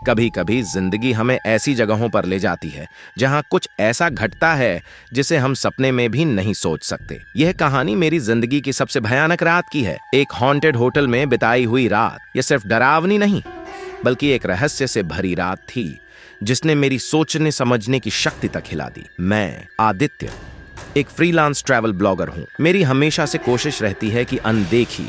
कभी कभी जिंदगी हमें ऐसी जगहों पर ले जाती है जहां कुछ ऐसा घटता है जिसे हम सपने में भी नहीं सोच सकते। यह कहानी मेरी जिंदगी की सबसे भयानक रात की है। एक हॉन्टेड होटल में बिताई हुई रात। यह सिर्फ डरावनी नहीं बल्कि एक रहस्य से भरी रात थी जिसने मेरी सोचने समझने की शक्ति तक हिला दी। मैं आदित्य एक फ्रीलांस ट्रैवल ब्लॉगर हूं। मेरी हमेशा से कोशिश रहती है कि अनदेखी,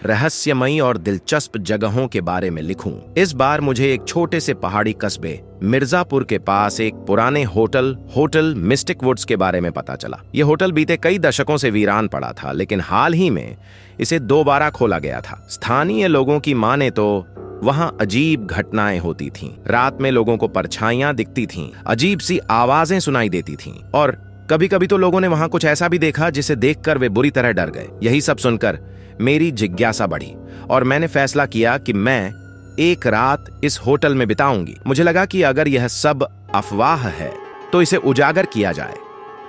रहस्यमयी और दिलचस्प जगहों के बारे में लिखूं। इस बार मुझे एक छोटे से पहाड़ी कस्बे मिर्जापुर के पास एक पुराने होटल मिस्टिक वुड्स के बारे में पता चला। यह होटल बीते कई दशकों से वीरान पड़ा था, लेकिन हाल ही में इसे दोबारा खोला गया था। स्थानीय लोगों की माने तो वहां अजीब घटनाएं होती थीं। रात में लोगों को परछाइयां दिखती थीं, अजीब सी आवाजें सुनाई देती थीं और कभी कभी तो लोगों ने वहां कुछ ऐसा भी देखा जिसे देखकर वे बुरी तरह डर गए। यही सब सुनकर मेरी जिज्ञासा बढ़ी और मैंने फैसला किया कि मैं एक रात इस होटल में बिताऊंगी। मुझे लगा कि अगर यह सब अफवाह है तो इसे उजागर किया जाए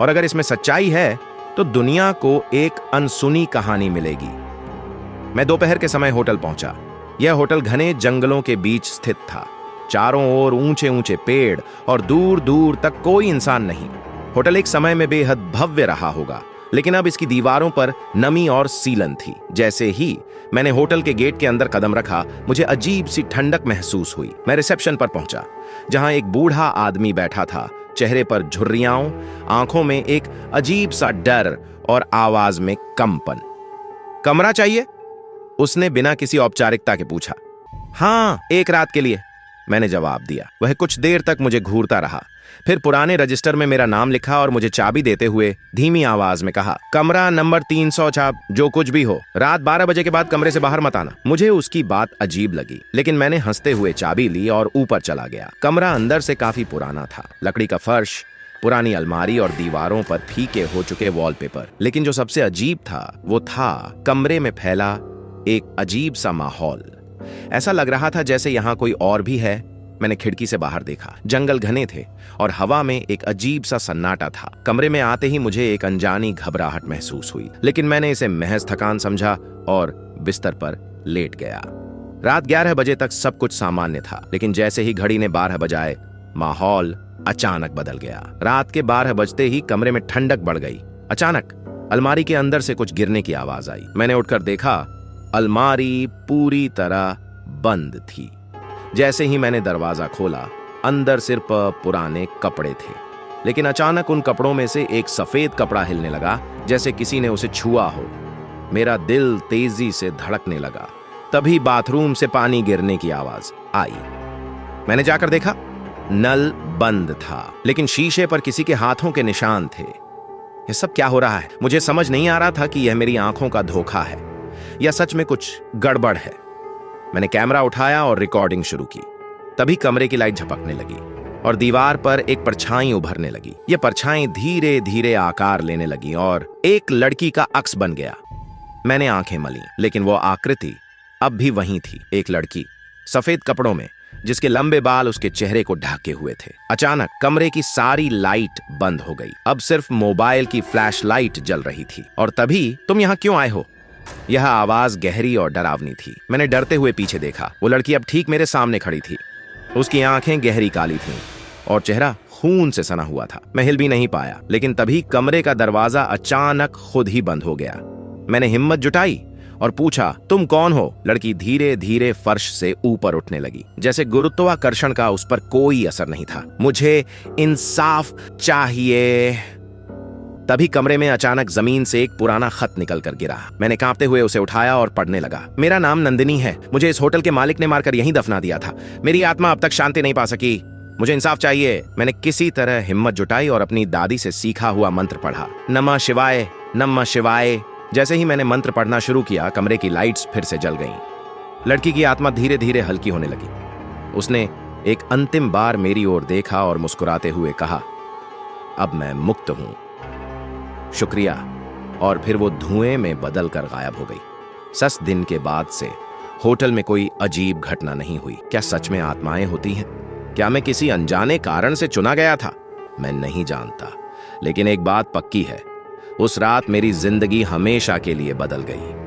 और अगर इसमें सच्चाई है तो दुनिया को एक अनसुनी कहानी मिलेगी। मैं दोपहर के समय होटल पहुंचा। यह होटल घने जंगलों के बीच स्थित था। चारों ओर ऊंचे ऊंचे पेड़ और दूर दूर तक कोई इंसान नहीं। होटल एक समय में बेहद भव्य रहा होगा, लेकिन अब इसकी दीवारों पर नमी और सीलन थी। जैसे ही मैंने होटल के गेट के अंदर कदम रखा, मुझे अजीब सी ठंडक महसूस हुई। मैं रिसेप्शन पर पहुंचा, जहां एक बूढ़ा आदमी बैठा था। चेहरे पर झुर्रियां, आंखों में एक अजीब सा डर और आवाज में कंपन। कमरा चाहिए? उसने बिना किसी औपचारिकता के पूछा। हाँ, एक रात के लिए, मैंने जवाब दिया। वह कुछ देर तक मुझे घूरता रहा, फिर पुराने रजिस्टर में मेरा नाम लिखा और मुझे चाबी देते हुए धीमी आवाज में कहा, कमरा नंबर 300 छाप, जो कुछ भी हो, रात 12 बजे के बाद कमरे से बाहर मत आना। मुझे उसकी बात अजीब लगी, लेकिन मैंने हंसते हुए चाबी ली और ऊपर चला गया। कमरा अंदर से काफी पुराना था। लकड़ी का फर्श, पुरानी अलमारी और दीवारों पर फीके हो चुके वॉलपेपर। लेकिन जो सबसे अजीब था वो था कमरे में फैला एक अजीब सा माहौल। ऐसा लग रहा था जैसे यहाँ कोई और भी है। मैंने खिड़की से बाहर देखा। जंगल घने थे और हवा में एक अजीब सा सन्नाटा था। कमरे में आते ही मुझे एक अनजानी घबराहट महसूस हुई, लेकिन मैंने इसे महज थकान समझा और बिस्तर पर लेट गया। रात 11 बजे तक सब कुछ सामान्य था, लेकिन जैसे ही घड़ी ने 12 बजाए, माहौल अचानक बदल गया। रात के 12 बजते ही कमरे में ठंडक बढ़ गई। अचानक अलमारी के अंदर से कुछ गिरने की आवाज आई। मैंने उठकर देखा, अलमारी पूरी तरह बंद थी। जैसे ही मैंने दरवाजा खोला, अंदर सिर्फ पुराने कपड़े थे, लेकिन अचानक उन कपड़ों में से एक सफेद कपड़ा हिलने लगा, जैसे किसी ने उसे छुआ हो। मेरा दिल तेजी से धड़कने लगा। तभी बाथरूम से पानी गिरने की आवाज आई। मैंने जाकर देखा, नल बंद था, लेकिन शीशे पर किसी के हाथों के निशान थे। यह सब क्या हो रहा है? मुझे समझ नहीं आ रहा था कि यह मेरी आंखों का धोखा है या सच में कुछ गड़बड़ है। मैंने कैमरा उठाया और रिकॉर्डिंग शुरू की। तभी कमरे की लाइट झपकने लगी और दीवार पर एक परछाई उभरने लगी। यह परछाई धीरे धीरे आकार लेने लगी और एक लड़की का अक्स बन गया। मैंने आंखें मली, लेकिन वो आकृति अब भी वहीं थी। एक लड़की सफेद कपड़ों में, जिसके लंबे बाल उसके चेहरे को ढके हुए थे। अचानक कमरे की सारी लाइट बंद हो गई। अब सिर्फ मोबाइल की फ्लैश लाइट जल रही थी। और तभी, तुम यहाँ क्यों आए हो? यह आवाज गहरी और डरावनी थी। मैंने डरते हुए पीछे देखा। वो लड़की अब ठीक मेरे सामने खड़ी थी। उसकी आंखें गहरी काली थीं और चेहरा खून से सना हुआ था। मैं हिल भी नहीं पाया, लेकिन तभी कमरे का दरवाजा अचानक खुद ही बंद हो गया। मैंने हिम्मत जुटाई और पूछा, तुम कौन हो? लड़की धीरे धीरे फर्श से ऊपर उठने लगी, जैसे गुरुत्वाकर्षण का उस पर कोई असर नहीं था। मुझे इंसाफ चाहिए। तभी कमरे में अचानक जमीन से एक पुराना खत निकल कर गिरा। मैंने कांपते हुए उसे उठाया और पढ़ने लगा। मेरा नाम नंदिनी है। मुझे इस होटल के मालिक ने मारकर यहीं दफना दिया था। मेरी आत्मा अब तक शांति नहीं पा सकी। मुझे इंसाफ चाहिए। मैंने किसी तरह हिम्मत जुटाई और अपनी दादी से सीखा हुआ मंत्र पढ़ा, नमः शिवाय, नमः शिवाय। जैसे ही मैंने मंत्र पढ़ना शुरू किया, कमरे की लाइट्स फिर से जल गईं। लड़की की आत्मा धीरे धीरे हल्की होने लगी। उसने एक अंतिम बार मेरी ओर देखा और मुस्कुराते हुए कहा, अब मैं मुक्त हूं, शुक्रिया। और फिर वो धुएं में बदल कर गायब हो गई। 10 दिन के बाद से होटल में कोई अजीब घटना नहीं हुई। क्या सच में आत्माएं होती हैं? क्या मैं किसी अनजाने कारण से चुना गया था? मैं नहीं जानता, लेकिन एक बात पक्की है, उस रात मेरी जिंदगी हमेशा के लिए बदल गई।